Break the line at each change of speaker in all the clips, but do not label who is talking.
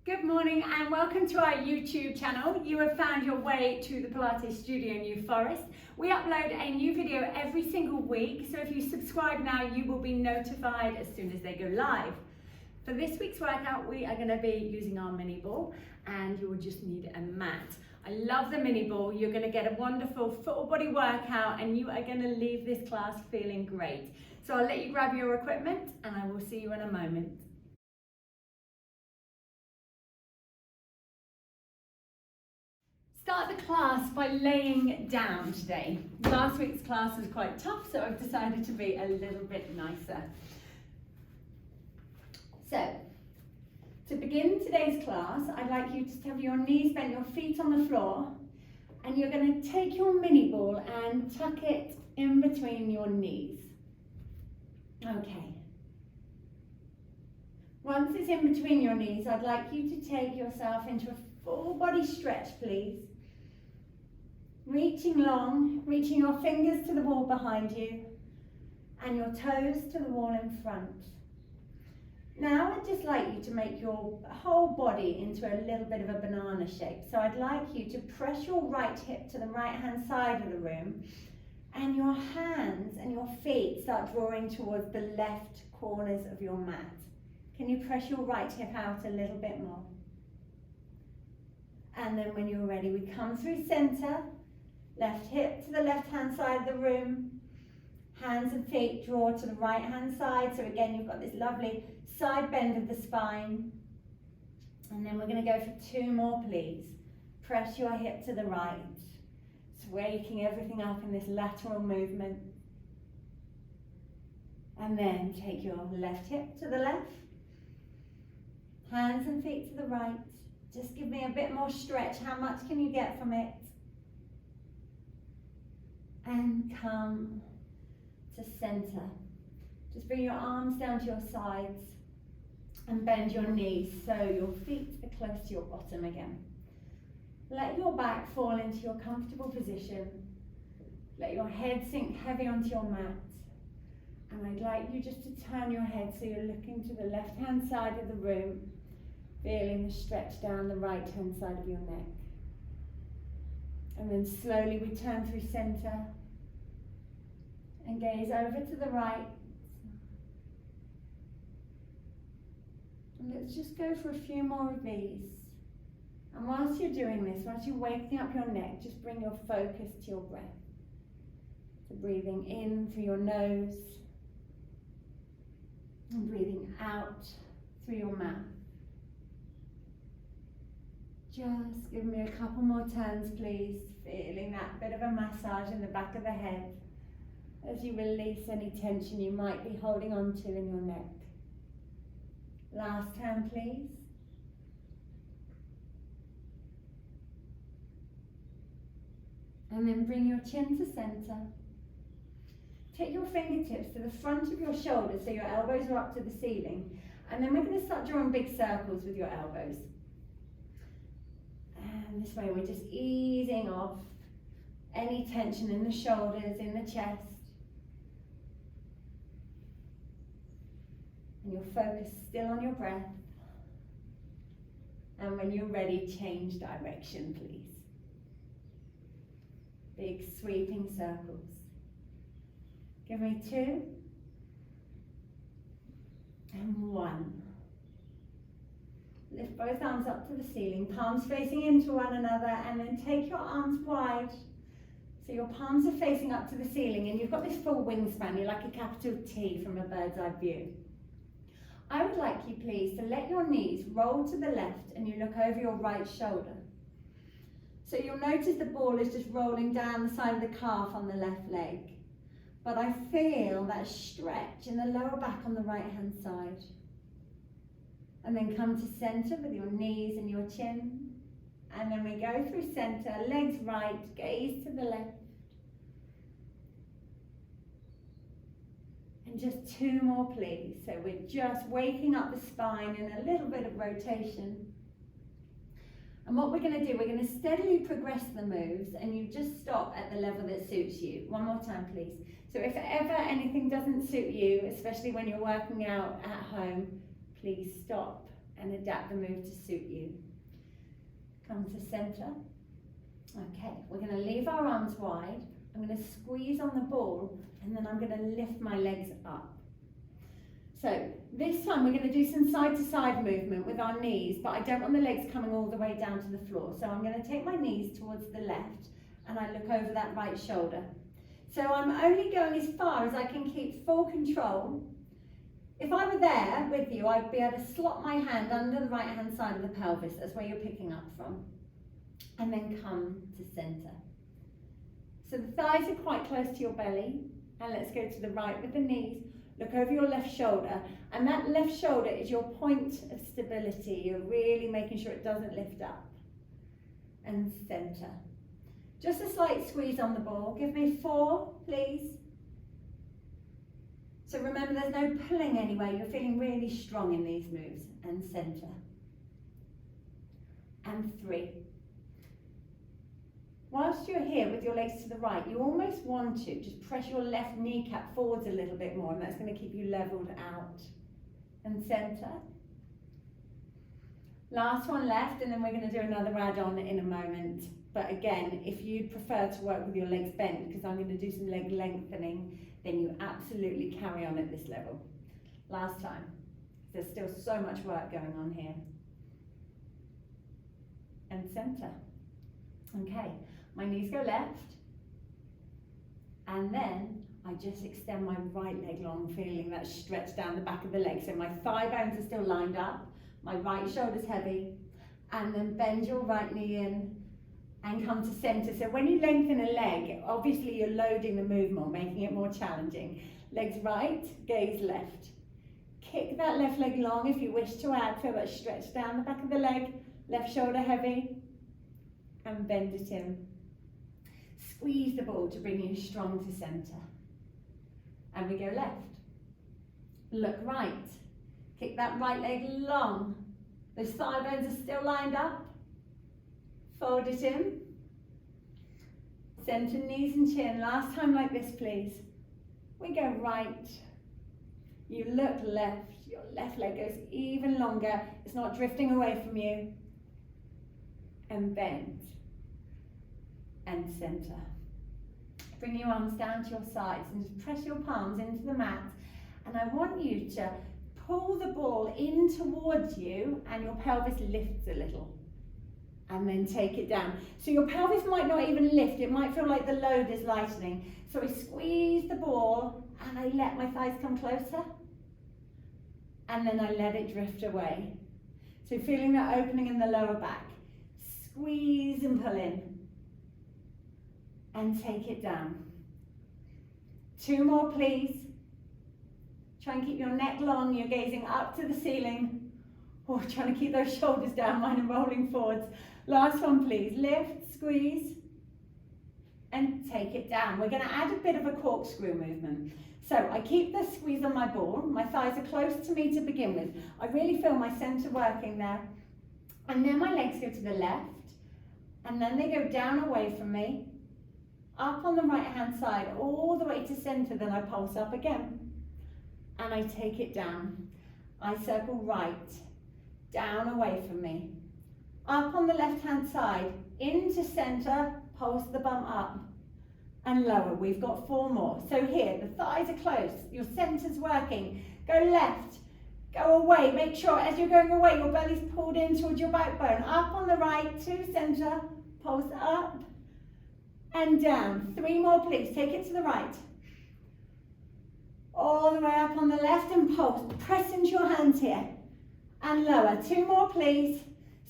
Good morning and welcome to our YouTube channel. You have found your way to the Pilates studio in New Forest. We upload a new video every single week, so if you subscribe now, you will be notified as soon as they go live. For this week's workout, we are going to be using our mini ball and you will just need a mat. I love the mini ball. You're going to get a wonderful full body workout and you are going to leave this class feeling great. So I'll let you grab your equipment and I will see you in a moment. Start the class by laying down today. Last week's class was quite tough, so I've decided to be a little bit nicer. So, to begin today's class, I'd like you to have your knees bent, your feet on the floor, and you're going to take your mini ball and tuck it in between your knees. Okay. Once it's in between your knees, I'd like you to take yourself into a full body stretch, please. Reaching long, reaching your fingers to the wall behind you and your toes to the wall in front. Now I'd just like you to make your whole body into a little bit of a banana shape. So I'd like you to press your right hip to the right hand side of the room and your hands and your feet start drawing towards the left corners of your mat. Can you press your right hip out a little bit more? And then when you're ready, we come through center, left hip to the left-hand side of the room, hands and feet draw to the right-hand side. So again, you've got this lovely side bend of the spine. And then we're going to go for two more, please. Press your hip to the right. It's waking everything up in this lateral movement. And then take your left hip to the left, hands and feet to the right. Just give me a bit more stretch. How much can you get from it? And come to center. Just bring your arms down to your sides and bend your knees so your feet are close to your bottom again. Let your back fall into your comfortable position. Let your head sink heavy onto your mat. And I'd like you just to turn your head so you're looking to the left-hand side of the room, feeling the stretch down the right-hand side of your neck. And then slowly we turn through center and gaze over to the right. And let's just go for a few more of these. And whilst you're doing this, whilst you're waking up your neck, just bring your focus to your breath. So breathing in through your nose and breathing out through your mouth. Just give me a couple more turns, please. Feeling that bit of a massage in the back of the head as you release any tension you might be holding on to in your neck. Last turn, please. And then bring your chin to center. Take your fingertips to the front of your shoulders so your elbows are up to the ceiling. And then we're going to start drawing big circles with your elbows. And this way we're just easing off any tension in the shoulders, in the chest. And your focus still on your breath. And when you're ready, change direction, please. Big sweeping circles. Give me 2 and 1. Lift both arms up to the ceiling, palms facing into one another, and then take your arms wide. So your palms are facing up to the ceiling and you've got this full wingspan. You're like a capital T from a bird's eye view. I would like you, please, to let your knees roll to the left and you look over your right shoulder. So you'll notice the ball is just rolling down the side of the calf on the left leg. But I feel that stretch in the lower back on the right-hand side. And then come to center with your knees and your chin. And then we go through center, legs right, gaze to the left. And just 2 more, please. So we're just waking up the spine in a little bit of rotation. And what we're going to do, we're going to steadily progress the moves and you just stop at the level that suits you. One more time, please. So if ever anything doesn't suit you, especially when you're working out at home, please stop and adapt the move to suit you. Come to center. Okay, we're going to leave our arms wide. I'm going to squeeze on the ball, and then I'm going to lift my legs up. So this time we're going to do some side to side movement with our knees, but I don't want the legs coming all the way down to the floor. So I'm going to take my knees towards the left, and I look over that right shoulder. So I'm only going as far as I can keep full control. If I were there with you, I'd be able to slot my hand under the right hand side of the pelvis. That's where you're picking up from. And then come to center. So the thighs are quite close to your belly. And let's go to the right with the knees. Look over your left shoulder. And that left shoulder is your point of stability. You're really making sure it doesn't lift up. And center. Just a slight squeeze on the ball. Give me 4, please. So remember, there's no pulling anywhere. You're feeling really strong in these moves. And center. And 3. Whilst you're here with your legs to the right, you almost want to just press your left kneecap forwards a little bit more, and that's going to keep you leveled out. And center. Last one left, and then we're going to do another add-on in a moment. But again, if you prefer to work with your legs bent, because I'm going to do some leg lengthening, then you absolutely carry on at this level. Last time. There's still so much work going on here. And center. Okay, my knees go left. And then I just extend my right leg long, feeling that stretch down the back of the leg. So my thigh bones are still lined up. My right shoulder's heavy. And then bend your right knee in and come to center. So when you lengthen a leg, obviously you're loading the move more, making it more challenging. Legs right, gaze left. Kick that left leg long if you wish to add, feel that stretch down the back of the leg, left shoulder heavy, and bend it in. Squeeze the ball to bring you strong to center. And we go left. Look right. Kick that right leg long. Those thigh bones are still lined up. Fold it in. Center knees and chin. Last time like this, please. We go right. You look left. Your left leg goes even longer. It's not drifting away from you. And bend. And center. Bring your arms down to your sides and just press your palms into the mat. And I want you to pull the ball in towards you, and your pelvis lifts a little. And then take it down. So your pelvis might not even lift. It might feel like the load is lightening. So I squeeze the ball and I let my thighs come closer. And then I let it drift away. So feeling that opening in the lower back. Squeeze and pull in. And take it down. 2 more, please. Try and keep your neck long. You're gazing up to the ceiling. Or trying to keep those shoulders down. Mine are rolling forwards. Last one, please. Lift, squeeze, and take it down. We're going to add a bit of a corkscrew movement. So I keep the squeeze on my ball. My thighs are close to me to begin with. I really feel my center working there. And then my legs go to the left. And then they go down away from me. Up on the right hand side, all the way to center. Then I pulse up again. And I take it down. I circle right. Down away from me. Up on the left hand side, into center, pulse the bum up and lower. We've got 4 more. So here, the thighs are close, your center's working. Go left, go away. Make sure as you're going away, your belly's pulled in towards your backbone. Up on the right, to center, pulse up and down. 3 more, please. Take it to the right. All the way up on the left and pulse. Press into your hands here. And lower. 2 more, please.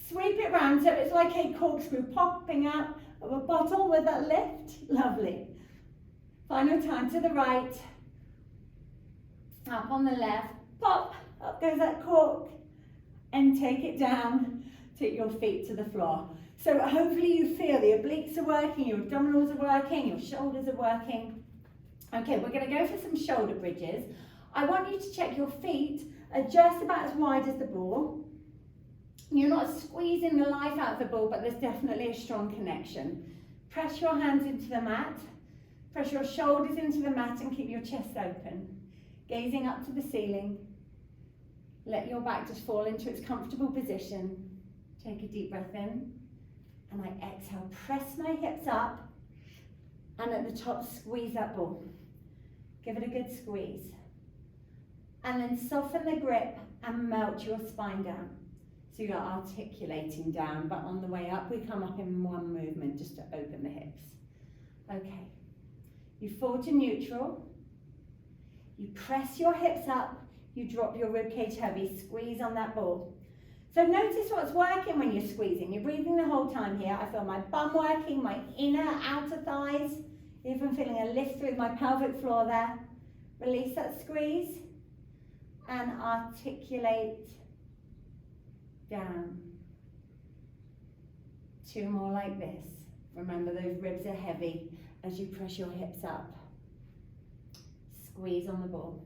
Sweep it round so it's like a corkscrew popping out of a bottle with that lift. Lovely. Final time to the right. Up on the left. Pop. Up goes that cork. And take it down. Take your feet to the floor. So hopefully you feel the obliques are working, your abdominals are working, your shoulders are working. Okay, we're going to go for some shoulder bridges. I want you to check your feet are just about as wide as the ball. You're not squeezing the life out of the ball, but there's definitely a strong connection. Press your hands into the mat. Press your shoulders into the mat and keep your chest open. Gazing up to the ceiling. Let your back just fall into its comfortable position. Take a deep breath in, and I exhale. Press my hips up, and at the top, squeeze that ball. Give it a good squeeze. And then soften the grip and melt your spine down. So you're articulating down, but on the way up, we come up in one movement just to open the hips. Okay. You fall to neutral. You press your hips up. You drop your ribcage heavy. Squeeze on that ball. So notice what's working when you're squeezing. You're breathing the whole time here. I feel my bum working, my inner, outer thighs. Even feeling a lift through my pelvic floor there. Release that squeeze and articulate down. 2 more like this. Remember, those ribs are heavy as you press your hips up. Squeeze on the ball.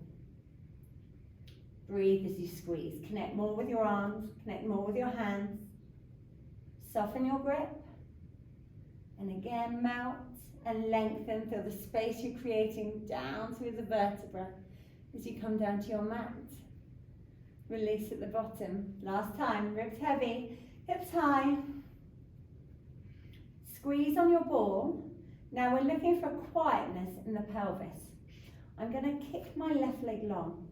Breathe as you squeeze. Connect more with your arms, connect more with your hands. Soften your grip. And again, melt and lengthen. Feel the space you're creating down through the vertebra as you come down to your mat. Release at the bottom. Last time, ribs heavy, hips high. Squeeze on your ball. Now we're looking for quietness in the pelvis. I'm going to kick my left leg long.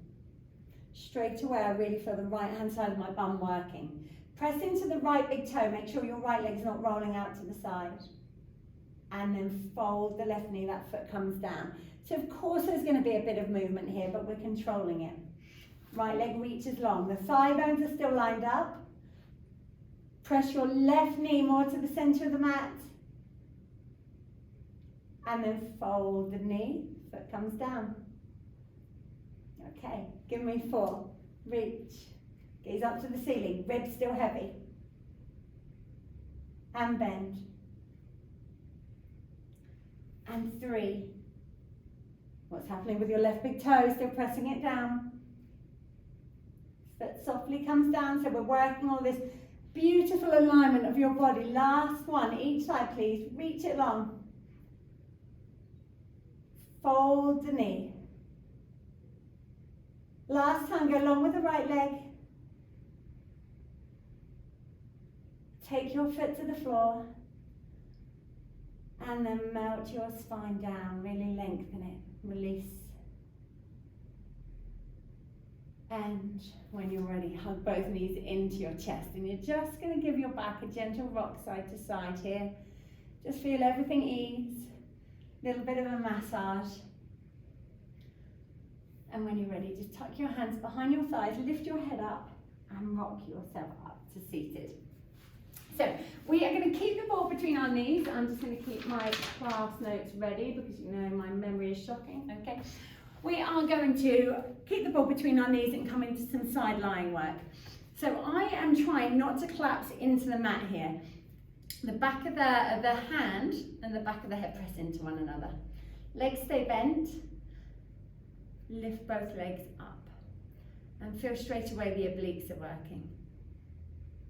Straight away, I really feel the right hand side of my bum working. Press into the right big toe. Make sure your right leg's not rolling out to the side. And then fold the left knee, that foot comes down. So of course there's going to be a bit of movement here, but we're controlling it. Right leg reaches long. The thigh bones are still lined up. Press your left knee more to the center of the mat. And then fold the knee, foot comes down. Okay, give me 4. Reach. Gaze up to the ceiling, ribs still heavy. And bend. And 3. What's happening with your left big toe? Still pressing it down. Foot softly comes down, so we're working all this beautiful alignment of your body. Last one, each side please. Reach it long. Fold the knee. Last time, go long with the right leg. Take your foot to the floor. And then melt your spine down, really lengthen it, release. And when you're ready, hug both knees into your chest. And you're just going to give your back a gentle rock side to side here. Just feel everything ease, a little bit of a massage. And when you're ready, just tuck your hands behind your thighs, lift your head up and rock yourself up to seated. So we are going to keep the ball between our knees. I'm just going to keep my class notes ready because you know my memory is shocking. Okay, we are going to keep the ball between our knees and come into some side lying work. So I am trying not to collapse into the mat here. The back of the hand and the back of the head press into one another. Legs stay bent. Lift both legs up and feel straight away the obliques are working.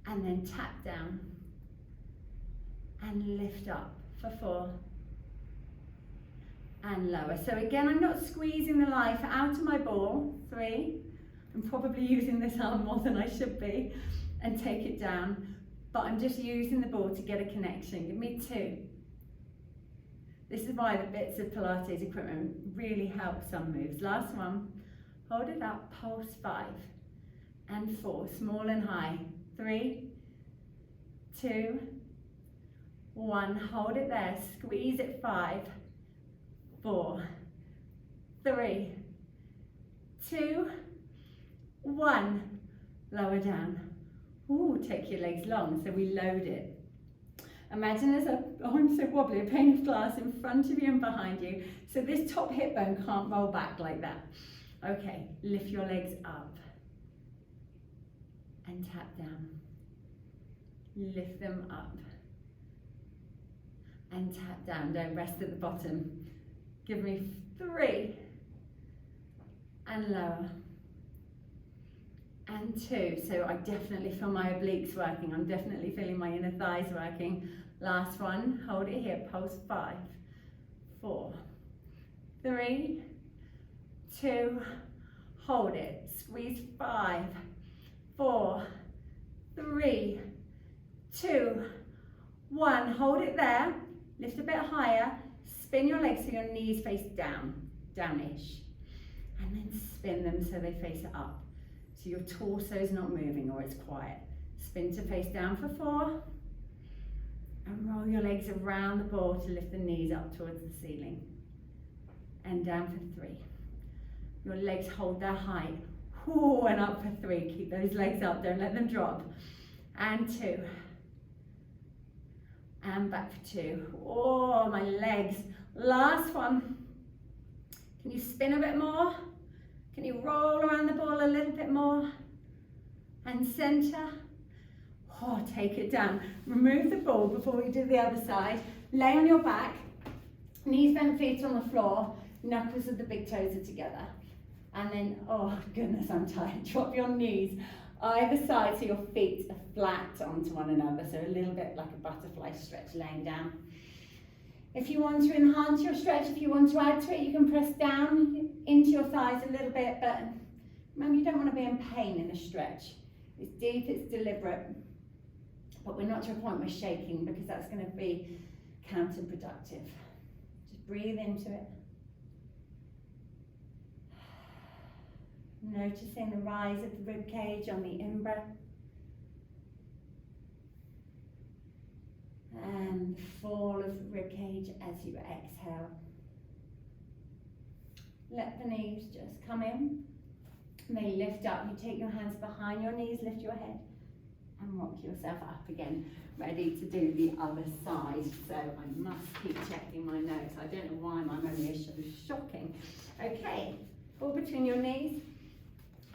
And then tap down and lift up for 4 and lower. So again, I'm not squeezing the life out of my ball. 3, I'm probably using this arm more than I should be, and take it down, but I'm just using the ball to get a connection. Give me 2. This is why the bits of Pilates equipment really help some moves. Last one, hold it up, pulse 5 and 4, small and high. 3, 2, 1, hold it there, squeeze it 5, 4, 3, 2, 1, lower down. Ooh, take your legs long, so we load it. Imagine there's a, oh I'm so wobbly, a pane of glass in front of you and behind you, so this top hip bone can't roll back like that. Okay, lift your legs up and tap down. Lift them up and tap down, don't rest at the bottom. Give me 3 and lower. And 2, so I definitely feel my obliques working. I'm definitely feeling my inner thighs working. Last one, hold it here, pulse 5, 4, 3, 2, hold it, squeeze 5, 4, 3, 2, 1. Hold it there. Lift a bit higher. Spin your legs so your knees face down, downish. And then spin them so they face up. So your torso is not moving or it's quiet. Spin to face down for 4. And roll your legs around the ball to lift the knees up towards the ceiling. And down for 3. Your legs hold their height. Ooh, and up for 3. Keep those legs up, don't let them drop. And 2. And back for 2. Oh, my legs. Last one. Can you spin a bit more? Can you roll around the ball a little bit more? And center. Oh, take it down. Remove the ball before we do the other side. Lay on your back. Knees bent, feet on the floor. Knuckles of the big toes are together. And then, oh goodness, I'm tired. Drop your knees either side so your feet are flat onto one another. So a little bit like a butterfly stretch laying down. If you want to enhance your stretch, if you want to add to it, you can press down into your thighs a little bit. But remember, you don't want to be in pain in a stretch. It's deep, it's deliberate. But we're not to a point we're shaking because that's going to be counterproductive. Just breathe into it. Noticing the rise of the rib cage on the in-breath. And the fall of the rib cage as you exhale. Let the knees just come in. And they lift up. You take your hands behind your knees, lift your head, and rock yourself up again. Ready to do the other side. So I must keep checking my notes. I don't know why my memory is so shocking. Okay, ball between your knees.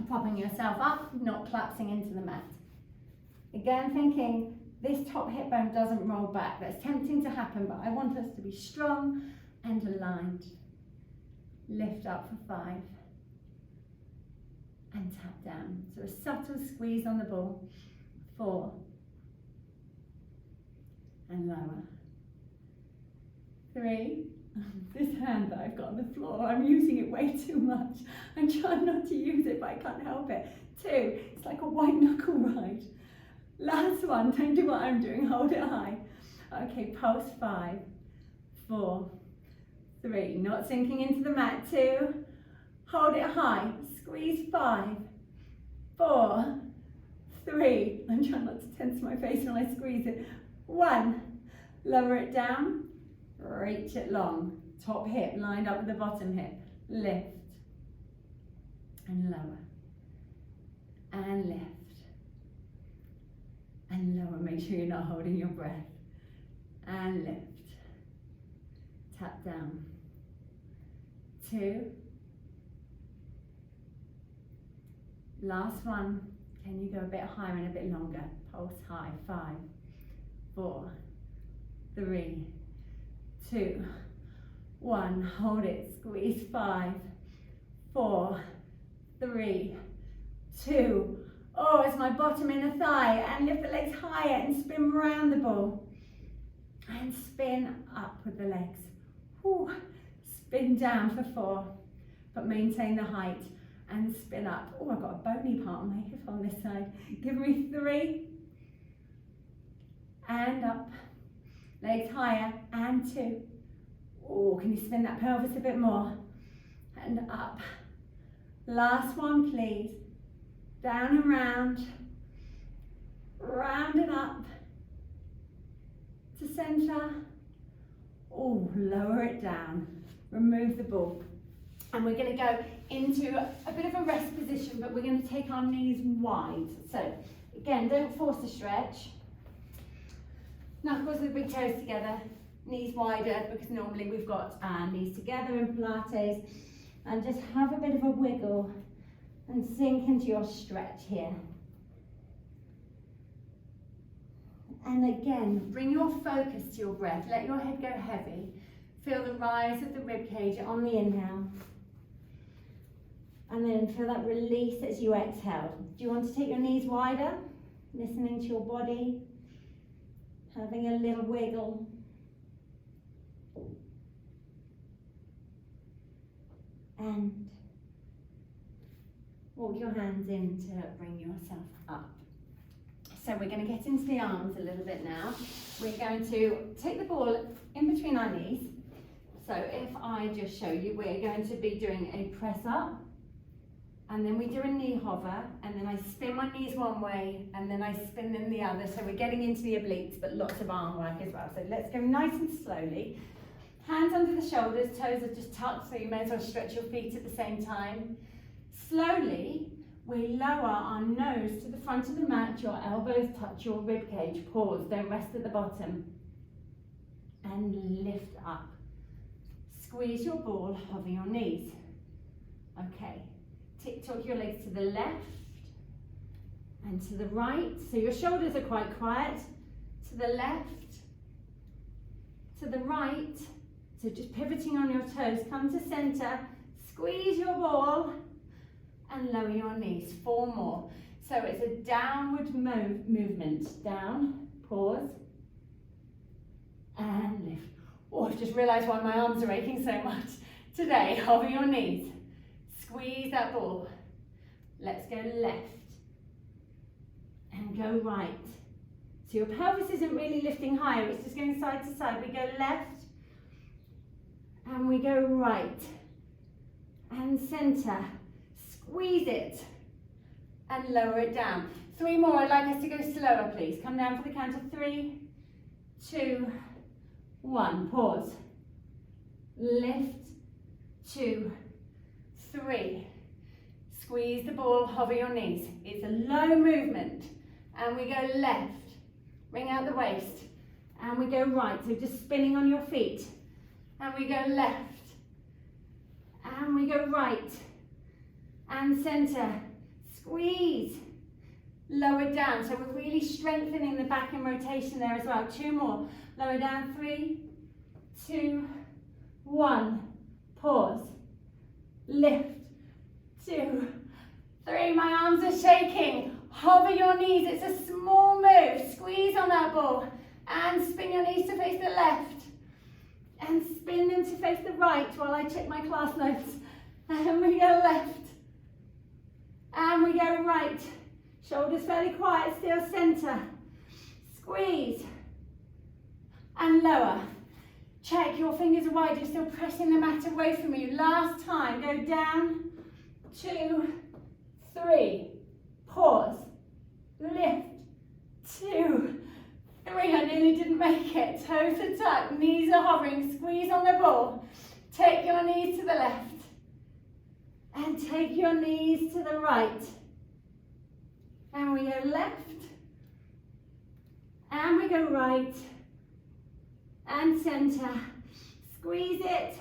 Propping yourself up, not collapsing into the mat. Again, thinking this top hip bone doesn't roll back. That's tempting to happen, but I want us to be strong and aligned. Lift up for 5. And tap down. So a subtle squeeze on the ball. 4. And lower. 3. This hand that I've got on the floor, I'm using it way too much. I'm trying not to use it, but I can't help it. 2, it's like a white knuckle ride. Last one, don't do what I'm doing, hold it high. Okay, pulse 5, 4, 3, not sinking into the mat. 2, hold it high, squeeze 5, 4, 3, I'm trying not to tense my face when I squeeze it. 1, lower it down. Reach it long, top hip lined up with the bottom hip, lift, and lower, and lift, and lower, make sure you're not holding your breath, and lift, tap down, 2, last one, can you go a bit higher and a bit longer, pulse high, 5, 4, 3, 2, 1, hold it, squeeze 5, 4, 3, 2, oh, it's my bottom inner thigh, and lift the legs higher and spin round the ball, and spin up with the legs, whew. Spin down for 4, but maintain the height, and spin up, oh, I've got a bony part on my hip on this side, give me 3, and up, legs higher, and 2. Oh, can you spin that pelvis a bit more? And up. Last one, please. Down and round. Round and up. To center. Oh, lower it down. Remove the ball. And we're going to go into a bit of a rest position, but we're going to take our knees wide. So, again, don't force the stretch. Knuckles of the big toes together, knees wider, because normally we've got our knees together in Pilates. And just have a bit of a wiggle and sink into your stretch here. And again, bring your focus to your breath. Let your head go heavy. Feel the rise of the rib cage on the inhale. And then feel that release as you exhale. Do you want to take your knees wider? Listening to your body. Having a little wiggle. And Walk your hands in to bring yourself up. So we're going to get into the arms a little bit now. We're going to take the ball in between our knees. So if I just show you, we're going to be doing a press up, and then we do a knee hover, and then I spin my knees one way, and then I spin them the other. So we're getting into the obliques, but lots of arm work as well. So let's go nice and slowly. Hands under the shoulders, toes are just tucked, so you may as well stretch your feet at the same time. Slowly, we lower our nose to the front of the mat, your elbows touch your rib cage, pause, don't rest at the bottom, and lift up. Squeeze your ball, hover your knees. Okay, tick-tock your legs to the left and to the right, so your shoulders are quite quiet, to the left, to the right, so just pivoting on your toes, come to center, squeeze your ball, and lower your knees, 4 more. So it's a downward movement, down, pause, and lift. Oh, I've just realised why my arms are aching so much today. Hover your knees, squeeze that ball. Let's go left, and go right. So your pelvis isn't really lifting higher, it's just going side to side. We go left, and we go right, and center. Squeeze it and lower it down. 3 more. I'd like us to go slower, please. Come down for the count of 3, 2, 1. Pause. Lift, 2, 3. Squeeze the ball, hover your knees. It's a low movement. And we go left. Bring out the waist. And we go right. So just spinning on your feet. And we go left. And we go right. And center, squeeze, lower down. So we're really strengthening the back and rotation there as well. 2 more, lower down, 3, 2, 1, pause, lift, 2, 3, my arms are shaking. Hover your knees, it's a small move. Squeeze on that ball and spin your knees to face the left and spin them to face the right while I check my class notes. And we go left. And we go right, shoulders fairly quiet, still center, squeeze, and lower. Check, your fingers are wide, you're still pressing the mat away from you. Last time, go down, 2, 3, pause, lift, 2, 3, I nearly didn't make it. Toes are tucked, knees are hovering, squeeze on the ball. Take your knees to the left. And take your knees to the right. And we go left. And we go right. And center. Squeeze it.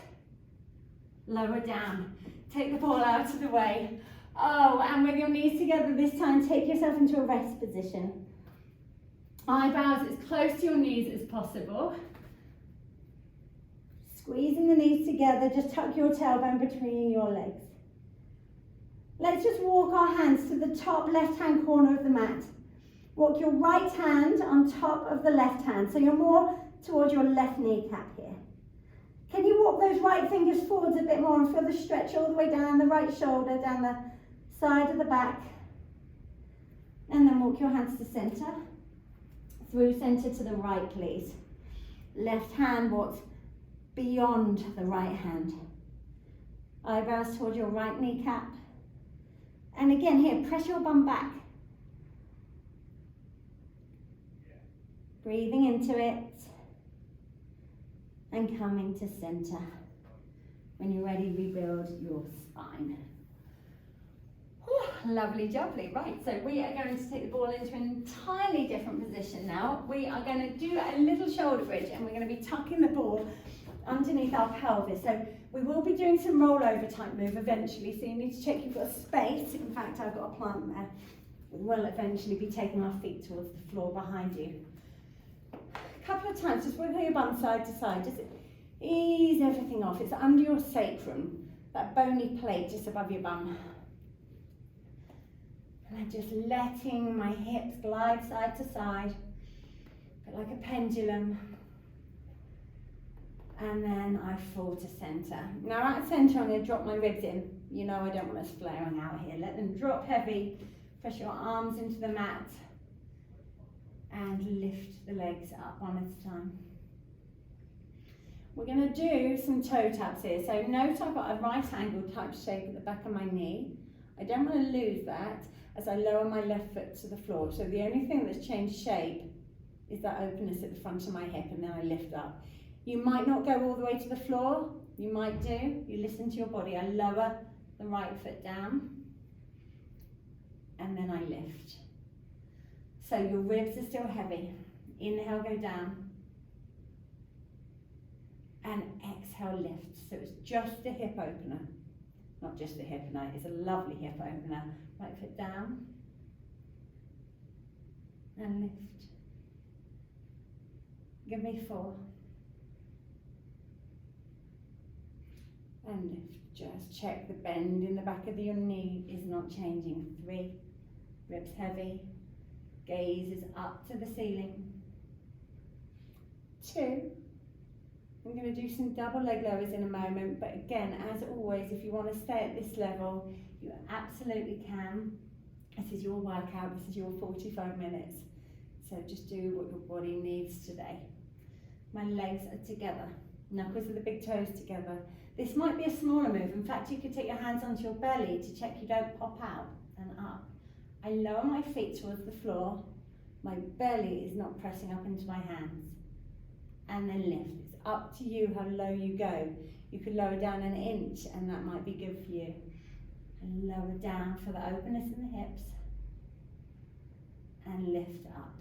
Lower down. Take the ball out of the way. Oh, and with your knees together this time, take yourself into a rest position. Eyebrows as close to your knees as possible. Squeezing the knees together, just tuck your tailbone between your legs. Let's just walk our hands to the top left-hand corner of the mat. Walk your right hand on top of the left hand, so you're more towards your left kneecap here. Can you walk those right fingers forwards a bit more and feel the stretch all the way down the right shoulder, down the side of the back? And then walk your hands to center. Through center to the right, please. Left hand walks beyond the right hand. Eyebrows towards your right kneecap. And again here, press your bum back. Breathing into it. And coming to center. When you're ready, rebuild your spine. Whew, lovely jubbly. Right, so we are going to take the ball into an entirely different position now. We are going to do a little shoulder bridge, and we're going to be tucking the ball underneath our pelvis. So we will be doing some rollover type move eventually, so you need to check you've got space. In fact, I've got a plant there. We'll eventually be taking our feet towards the floor behind you. A couple of times, just wiggle your bum side to side, just ease everything off. It's under your sacrum, that bony plate just above your bum. And I'm just letting my hips glide side to side, a bit like a pendulum. And then I fall to center. Now at center, I'm going to drop my ribs in. You know I don't want us flaring out here. Let them drop heavy. Press your arms into the mat and lift the legs up one at a time. We're going to do some toe taps here. So note I've got a right angle type shape at the back of my knee. I don't want to lose that as I lower my left foot to the floor. So the only thing that's changed shape is that openness at the front of my hip, and then I lift up. You might not go all the way to the floor. You might do. You listen to your body. I lower the right foot down and then I lift. So your ribs are still heavy. Inhale, go down. And exhale, lift. So it's just a hip opener. Not just a hip opener, it's a lovely hip opener. Right foot down. And lift. Give me 4. And lift. Just check the bend in the back of your knee is not changing. 3. Ribs heavy. Gaze is up to the ceiling. 2. I'm going to do some double leg lowers in a moment, but again, as always, if you want to stay at this level, you absolutely can. This is your workout, this is your 45 minutes. So just do what your body needs today. My legs are together, knuckles of the big toes together. This might be a smaller move. In fact, you could take your hands onto your belly to check you don't pop out and up. I lower my feet towards the floor. My belly is not pressing up into my hands. And then lift. It's up to you how low you go. You could lower down an inch and that might be good for you. And lower down for the openness in the hips. And lift up.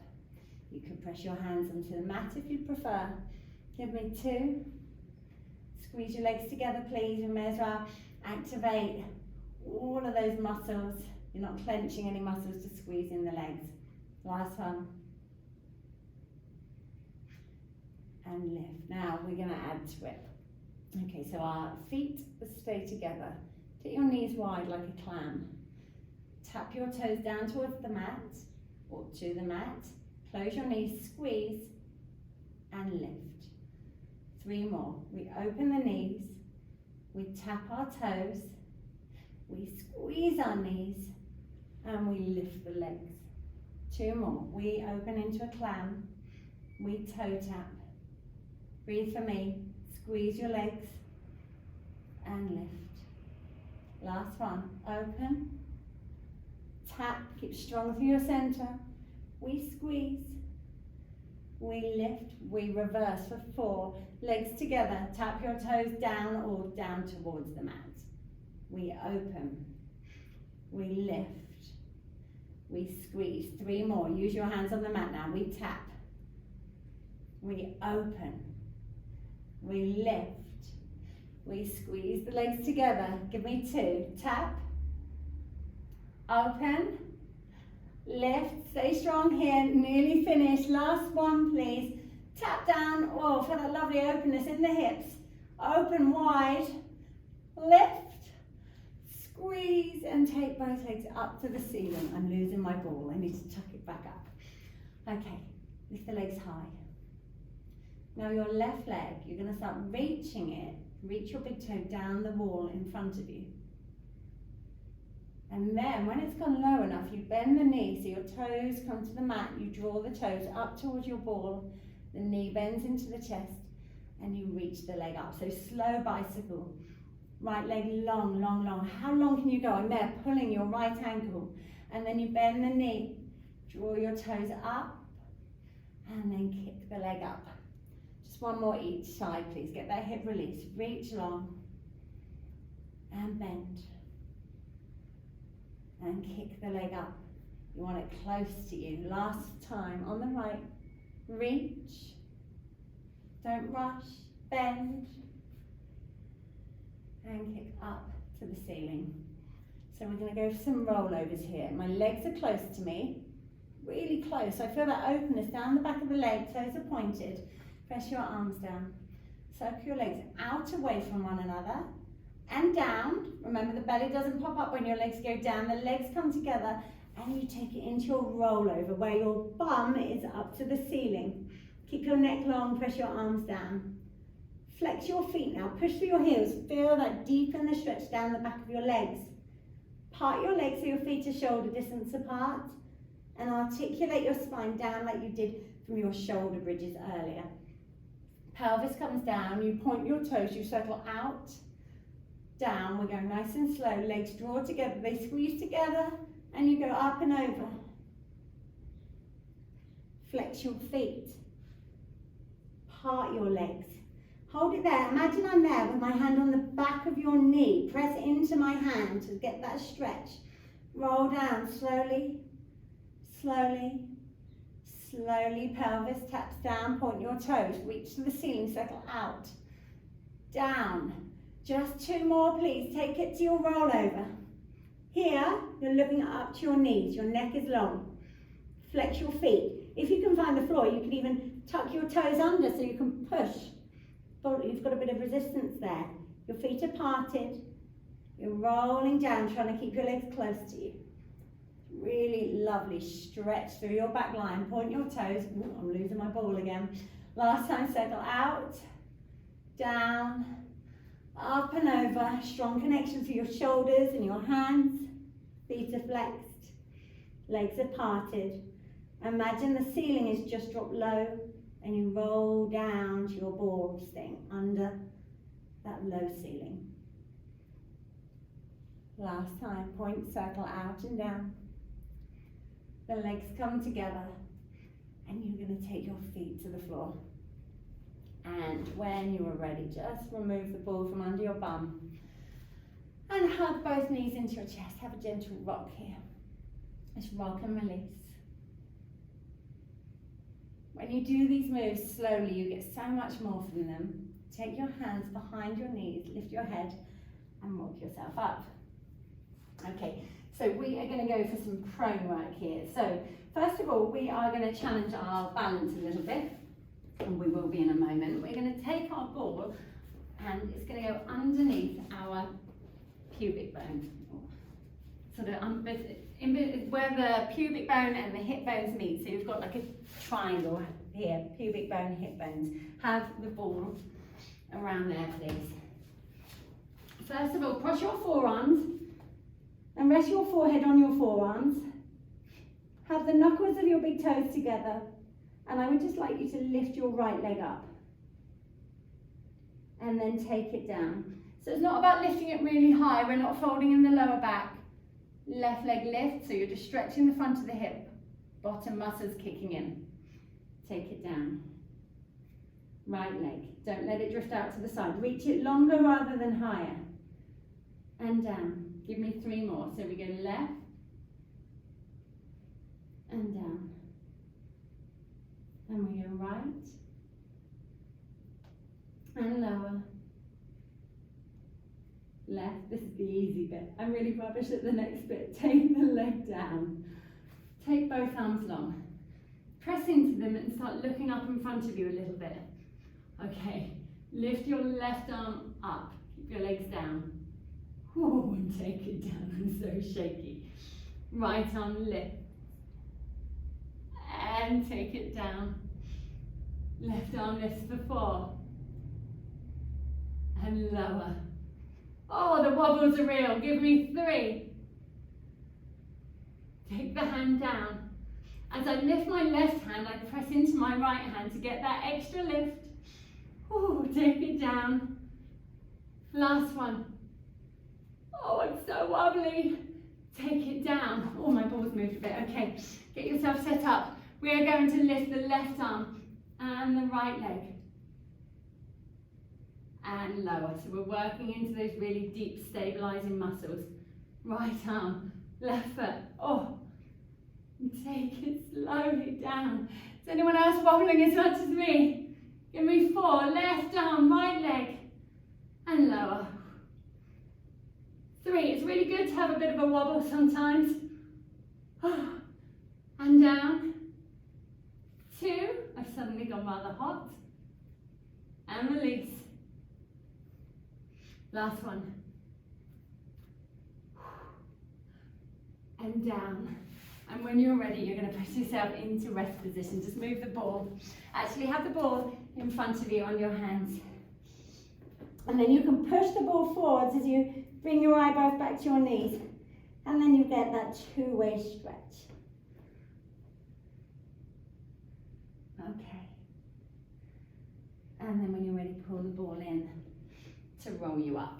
You can press your hands onto the mat if you prefer. Give me 2. Squeeze your legs together, please. You may as well activate all of those muscles. You're not clenching any muscles to squeeze in the legs. Last one. And lift. Now we're going to add to it. Okay, so our feet will stay together. Take your knees wide like a clam. Tap your toes down towards the mat or to the mat. Close your knees, squeeze and lift. 3 more. We open the knees. We tap our toes. We squeeze our knees and we lift the legs. 2 more. We open into a clam. We toe tap. Breathe for me. Squeeze your legs and lift. Last one. Open. Tap. Keep strong through your center. We squeeze. We lift. We reverse for 4. Legs together. Tap your toes down or down towards the mat. We open. We lift. We squeeze. 3 more. Use your hands on the mat now. We tap. We open. We lift. We squeeze the legs together. Give me 2. Tap. Open. Lift. Stay strong here. Nearly finished. Last one, please. Tap down. Oh, for that lovely openness in the hips. Open wide. Lift. Squeeze and take both legs up to the ceiling. I'm losing my ball. I need to tuck it back up. Okay. Lift the legs high. Now your left leg, you're going to start reaching it. Reach your big toe down the wall in front of you. And then when it's gone low enough, you bend the knee so your toes come to the mat. You draw the toes up towards your ball. The knee bends into the chest and you reach the leg up. So slow bicycle. Right leg long, long, long. How long can you go? I'm there pulling your right ankle. And then you bend the knee. Draw your toes up and then kick the leg up. Just 1 more each side, please. Get that hip release. Reach long and bend. And kick the leg up. You want it close to you. Last time on the right. Reach. Don't rush. Bend. And kick up to the ceiling. So we're going to go for some rollovers here. My legs are close to me. Really close. I feel that openness down the back of the leg. Toes are pointed. Press your arms down. Circle your legs out away from one another and down. Remember the belly doesn't pop up when your legs go down. The legs come together and you take it into your rollover where your bum is up to the ceiling. Keep your neck long, press your arms down. Flex your feet now, push through your heels, feel that deepen the stretch down the back of your legs. Part your legs so your feet are shoulder distance apart and articulate your spine down like you did from your shoulder bridges earlier. Pelvis comes down, you point your toes, you circle out, down, we're going nice and slow, legs draw together, they squeeze together, and you go up and over. Flex your feet, part your legs. Hold it there, imagine I'm there with my hand on the back of your knee, press into my hand to get that stretch. Roll down slowly, slowly, slowly, pelvis taps down, point your toes, reach to the ceiling, circle out, down. Just 2 more please, take it to your rollover. Here, you're looking up to your knees, your neck is long. Flex your feet. If you can find the floor, you can even tuck your toes under so you can push. But you've got a bit of resistance there. Your feet are parted, you're rolling down, trying to keep your legs close to you. Really lovely stretch through your back line, point your toes. Ooh, I'm losing my ball again. Last time, circle out, down, up and over. Strong connection through your shoulders and your hands. Feet are flexed, legs are parted. Imagine the ceiling is just dropped low and you roll down to your ball, staying under that low ceiling. Last time, point, circle out and down. The legs come together and you're going to take your feet to the floor. And when you are ready, just remove the ball from under your bum and hug both knees into your chest. Have a gentle rock here. Just rock and release. When you do these moves slowly, you get so much more from them. Take your hands behind your knees, lift your head and rock yourself up. Okay, so we are going to go for some prone work here. So first of all, we are going to challenge our balance a little bit, and we will be in a moment. We're going to take our ball and it's going to go underneath our pubic bone. Sort of where the pubic bone and the hip bones meet. So you've got like a triangle here, pubic bone, hip bones. Have the ball around there, please. First of all, cross your forearms and rest your forehead on your forearms. Have the knuckles of your big toes together, and I would just like you to lift your right leg up and then take it down. So it's not about lifting it really high, we're not folding in the lower back. Left leg lift, so you're just stretching the front of the hip, bottom muscles kicking in. Take it down. Right leg, don't let it drift out to the side. Reach it longer rather than higher. And down. Give me 3 more. So we go left and down. And we go right and lower. Left, this is the easy bit. I'm really rubbish at the next bit. Take the leg down. Take both arms long. Press into them and start looking up in front of you a little bit. Okay, lift your left arm up. Keep your legs down. Oh, and take it down. I'm so shaky. Right arm lift. And take it down. Left arm lifts for 4. And lower. Oh, the wobbles are real. Give me 3. Take the hand down. As I lift my left hand, I press into my right hand to get that extra lift. Oh, take it down. Last one. Oh, I'm so wobbly. Take it down. Oh, my ball's moved a bit. Okay, get yourself set up. We are going to lift the left arm and the right leg. And lower. So we're working into those really deep stabilizing muscles. Right arm, left foot. Oh, take it slowly down. Is anyone else wobbling as much as me? Give me 4. Left arm, right leg, and lower. 3. It's really good to have a bit of a wobble sometimes. And down. 2. I've suddenly gone rather hot. And release. Last one. And down. And when you're ready, you're going to press yourself into rest position. Just move the ball. Actually have the ball in front of you on your hands. And then you can push the ball forwards as you bring your eyebrows back to your knees. And then you get that two-way stretch. Okay. And then when you're ready, pull the ball in to roll you up.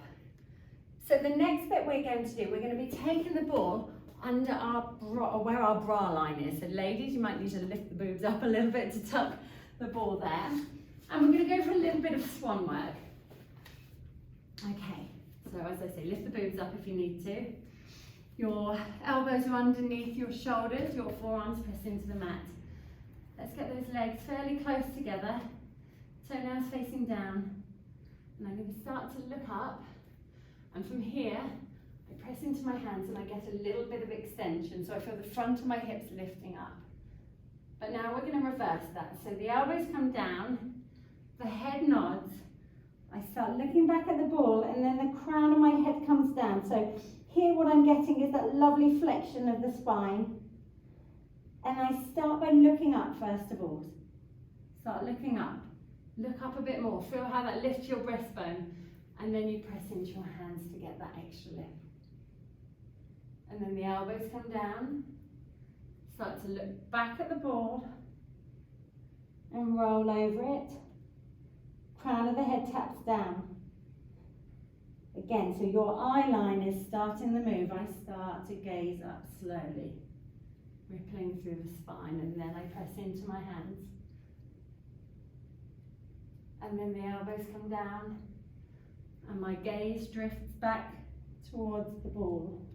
So the next bit we're going to do, we're going to be taking the ball under our bra, or where our bra line is. So ladies, you might need to lift the boobs up a little bit to tuck the ball there. And we're going to go for a little bit of swan work. Okay, so as I say, lift the boobs up if you need to. Your elbows are underneath your shoulders, your forearms press into the mat. Let's get those legs fairly close together. Toenails facing down. And I'm going to start to look up. And from here, I press into my hands and I get a little bit of extension. So I feel the front of my hips lifting up. But now we're going to reverse that. So the elbows come down, the head nods. I start looking back at the ball and then the crown of my head comes down. So here what I'm getting is that lovely flexion of the spine. And I start by looking up first of all. Start looking up. Look up a bit more. Feel how that lifts your breastbone. And then you press into your hands to get that extra lift. And then the elbows come down. Start to look back at the ball. And roll over it. Crown of the head taps down. Again, so your eye line is starting the move. I start to gaze up slowly. Rippling through the spine. And then I press into my hands. And then the elbows come down. And my gaze drifts back towards the ball.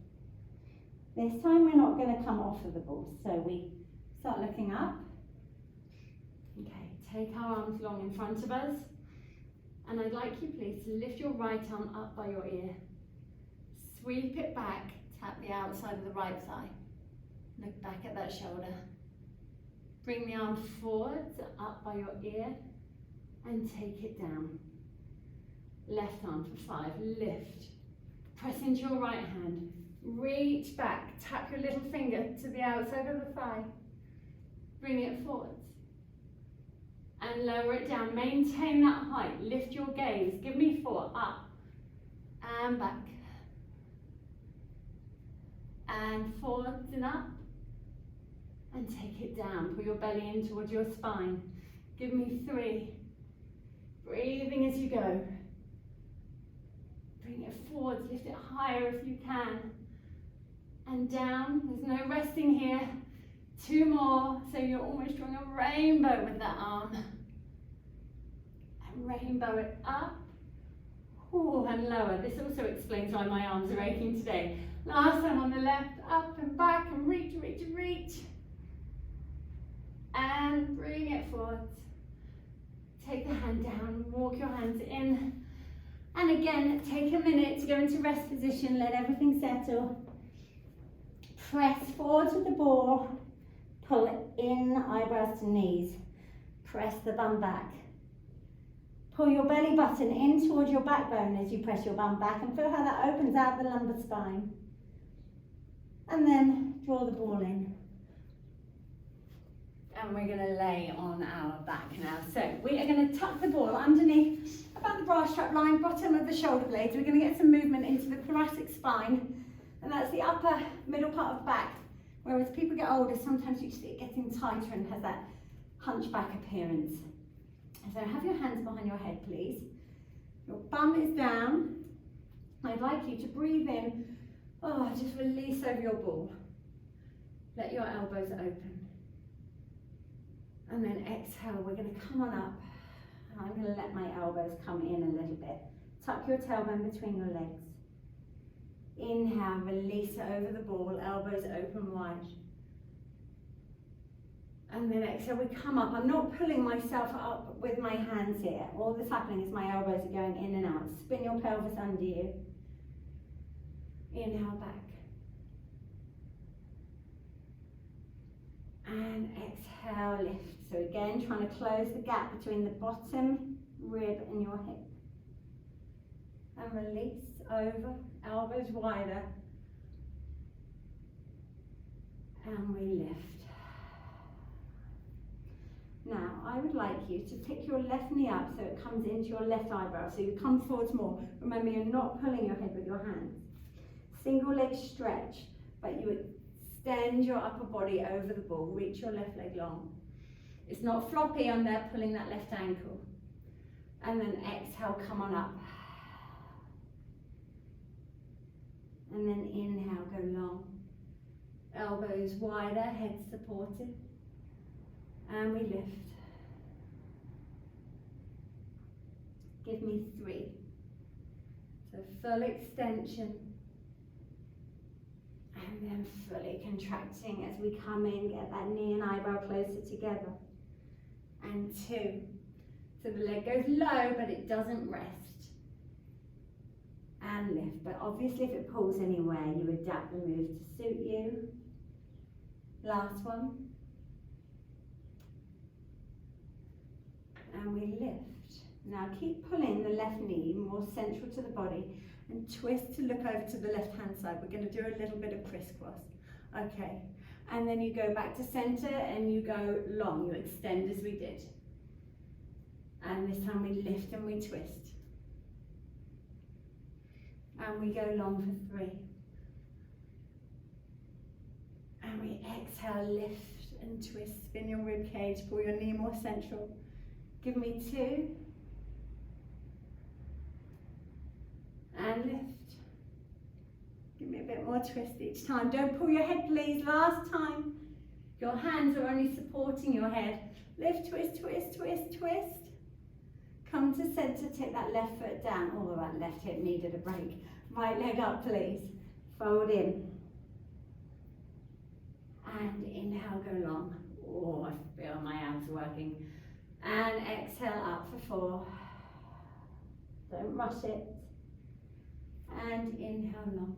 This time we're not going to come off of the ball, so we start looking up. Okay, take our arms long in front of us. And I'd like you please to lift your right arm up by your ear. Sweep it back, tap the outside of the right thigh. Look back at that shoulder. Bring the arm forwards, up by your ear, and take it down. Left arm for 5, lift. Press into your right hand. Reach back, tap your little finger to the outside of the thigh. Bring it forwards. And lower it down, maintain that height. Lift your gaze, give me 4, up. And back. And forwards and up. And take it down, pull your belly in towards your spine. Give me 3. Breathing as you go. Bring it forwards, lift it higher if you can. And down, there's no resting here. 2 more, so you're almost drawing a rainbow with that arm. And rainbow it up. Ooh, and lower. This also explains why my arms are aching today. Last time on the left, up and back and reach, reach, reach. And bring it forwards. Take the hand down, walk your hands in. And again, take a minute to go into rest position, let everything settle. Press forward with the ball, pull it in, eyebrows to knees. Press the bum back. Pull your belly button in towards your backbone as you press your bum back and feel how that opens out the lumbar spine. And then draw the ball in. And we're going to lay on our back now. So we are going to tuck the ball underneath about the bra strap line, bottom of the shoulder blades. We're going to get some movement into the thoracic spine. And that's the upper middle part of the back. Whereas people get older, sometimes you see it getting tighter and has that hunchback appearance. So have your hands behind your head, please. Your bum is down. I'd like you to breathe in. Oh, just release over your ball. Let your elbows open. And then exhale, we're going to come on up. I'm going to let my elbows come in a little bit. Tuck your tailbone between your legs. Inhale, release over the ball, elbows open wide. And then exhale, we come up. I'm not pulling myself up with my hands here. All that's happening is my elbows are going in and out. Spin your pelvis under you. Inhale back. And exhale, lift. So again, trying to close the gap between the bottom rib and your hip. And release over, elbows wider. And we lift. Now, I would like you to pick your left knee up so it comes into your left eyebrow. So you come forwards more. Remember, you're not pulling your head with your hands. Single leg stretch, but you extend your upper body over the ball. Reach your left leg long. It's not floppy on there, pulling that left ankle. And then exhale, come on up. And then inhale, go long. Elbows wider, head supported. And we lift. Give me 3. So full extension. And then fully contracting as we come in, get that knee and eyebrow closer together. And 2. So the leg goes low, but it doesn't rest. And lift. But obviously if it pulls anywhere, you adapt the move to suit you. Last one. And we lift. Now keep pulling the left knee more central to the body and twist to look over to the left hand side. We're going to do a little bit of crisscross. Okay. And then you go back to center and you go long. You extend as we did. And this time we lift and we twist. And we go long for 3. And we exhale, lift and twist. Spin your rib cage, pull your knee more central. Give me 2. And lift. Give me a bit more twist each time. Don't pull your head, please. Last time. Your hands are only supporting your head. Lift, twist, twist, twist, twist. Come to center, take that left foot down. Oh, that left hip needed a break. Right leg up, please. Fold in. And inhale, go long. Oh, I feel my abs working. And exhale up for 4. Don't rush it. And inhale long.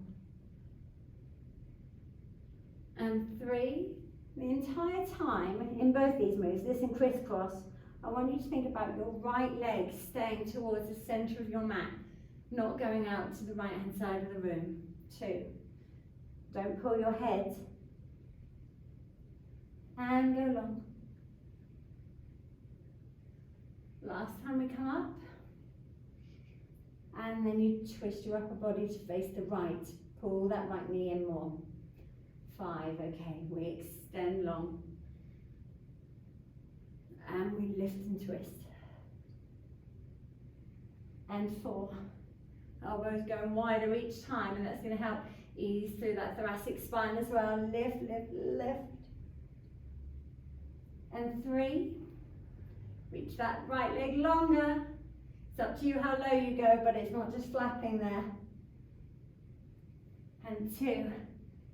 And 3. The entire time in both these moves, this and crisscross, I want you to think about your right leg staying towards the center of your mat, not going out to the right hand side of the room. 2. Don't pull your head. And go long. Last time we come up. And then you twist your upper body to face the right. Pull that right knee in more. 5, okay, we extend long. And we lift and twist. And 4. Elbows going wider each time, and that's going to help ease through that thoracic spine as well. Lift, lift, lift. And 3. Reach that right leg longer. It's up to you how low you go, but it's not just flapping there. And 2.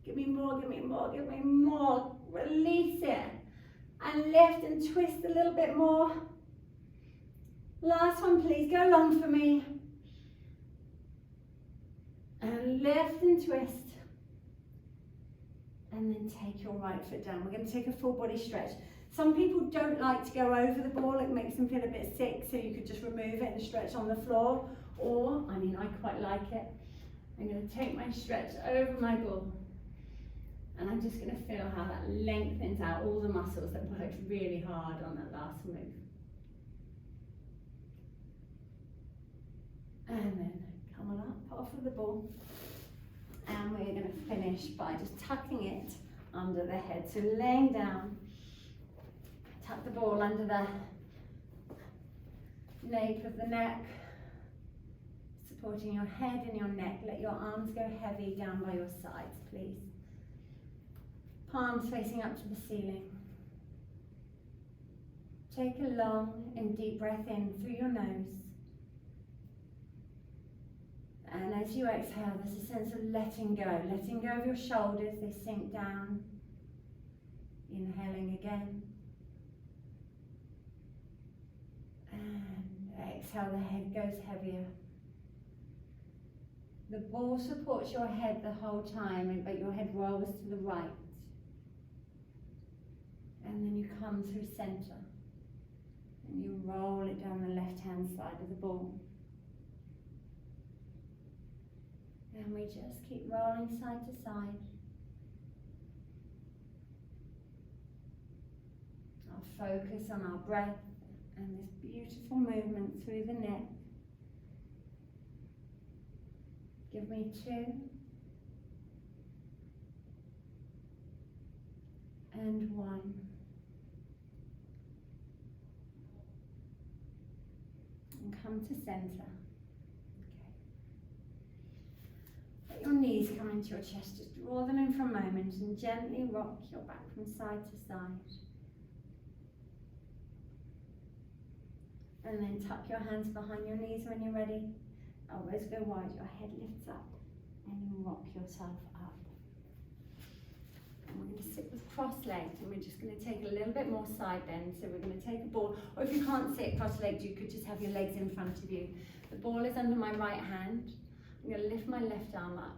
Give me more, give me more, give me more. Release it. And lift and twist a little bit more. Last one, please. Go long for me. And lift and twist. And then take your right foot down. We're going to take a full body stretch. Some people don't like to go over the ball. It makes them feel a bit sick, so you could just remove it and stretch on the floor. Or, I mean, I quite like it. I'm going to take my stretch over my ball. And I'm just going to feel how that lengthens out all the muscles that worked really hard on that last move. And then come on up off of the ball. And we're going to finish by just tucking it under the head. So laying down, tuck the ball under the nape of the neck, supporting your head and your neck. Let your arms go heavy down by your sides, please. Palms facing up to the ceiling. Take a long and deep breath in through your nose. And as you exhale, there's a sense of letting go of your shoulders, they sink down. Inhaling again. And exhale, the head goes heavier. The ball supports your head the whole time, but your head rolls to the right. And then you come through center. And you roll it down the left-hand side of the ball. And we just keep rolling side to side. Our focus on our breath And this beautiful movement through the neck. Give me 2. And 1. And come to center. Let your knees come into your chest. Just draw them in for a moment and gently rock your back from side to side. And then tuck your hands behind your knees when you're ready. Elbows go wide, your head lifts up, and you rock yourself up. And we're going to sit with cross-legged, and we're just going to take a little bit more side bend. So we're going to take a ball, or if you can't sit cross-legged, you could just have your legs in front of you. The ball is under my right hand. I'm going to lift my left arm up,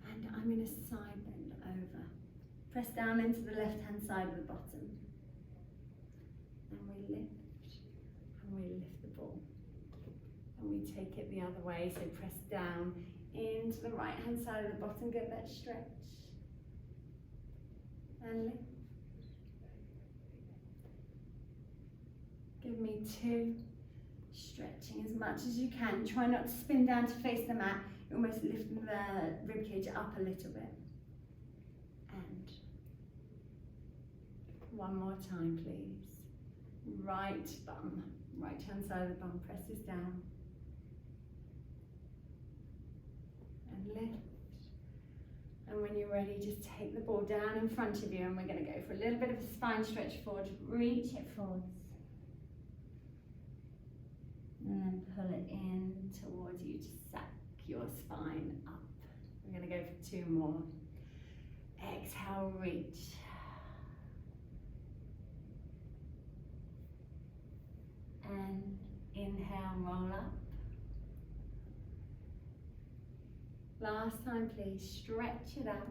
and I'm going to side bend over. Press down into the left-hand side of the bottom. And we lift. And we lift the ball, and we take it the other way, so press down into the right hand side of the bottom, get that stretch, and lift. Give me 2, stretching as much as you can. Try not to spin down to face the mat, you're almost lifting the ribcage up a little bit. And one more time, please. Right bum. Right hand side of the bum presses down. And lift. And when you're ready, just take the ball down in front of you, and we're going to go for a little bit of a spine stretch forward. Reach it forwards. And then pull it in towards you to sack your spine up. We're going to go for 2 more. Exhale, reach. And inhale, roll up. Last time, please, stretch it up.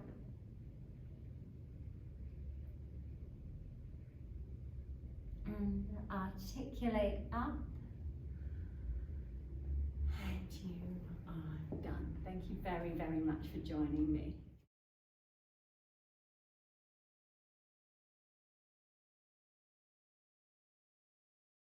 And articulate up. And you are done. Thank you very, very much for joining me.